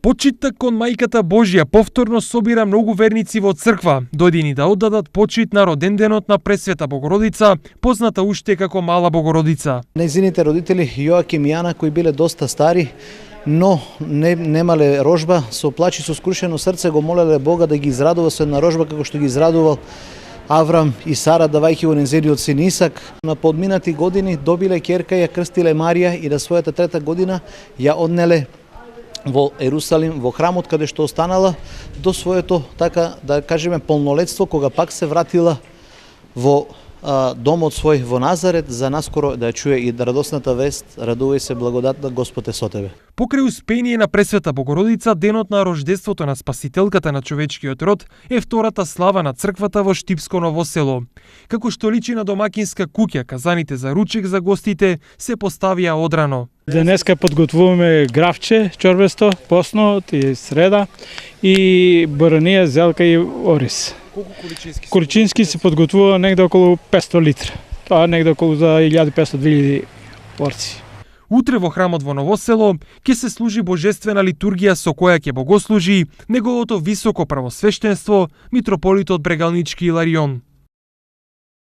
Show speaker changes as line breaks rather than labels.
Почитта кон Мајката Божја повторно собира многу верници во црква, дојдени да оддадат почит на роденденот на Пресвета Богородица, позната уште како Мала Богородица.
Нејзините родители Јоаким и Јана, кои биле доста стари, но немале рожба, со плач и со скрушено срце го молеле Бога да ги израдува со една рожба како што ги израдувал Аврам и Сара, давајќи го незиниот син Исак. На подминати години добиле ќерка, ја крстиле Марија и на својата трета година ја однеле во Ерусалим, во храмот каде што останала до своето, така да кажеме, полнолетство, кога пак се вратила во домот свој во Назарет, за наскоро да ја чуе и радосната вест: радувај се, благодатна, Господ е со тебе.
Покрај успение на Пресвета Богородица, денот на рождеството на Спасителката на човечкиот род е втората слава на црквата во Штипско Ново село. Како што личи на домакинска куќа, казаните за ручек за гостите се поставија одрано.
Денеска подготвуваме гравче, чорбесто, посно и среда и боранија, зелка и ориз.
Колку количински?
Количински се подготвува негде околу 500 литра. Тоа негде околу за 1500-2000 порции.
Утре во храмот во Ново село ќе се служи божествена литургија со која ќе богослужи неговото високо правосвештенство митрополитот Брегалнички Иларион.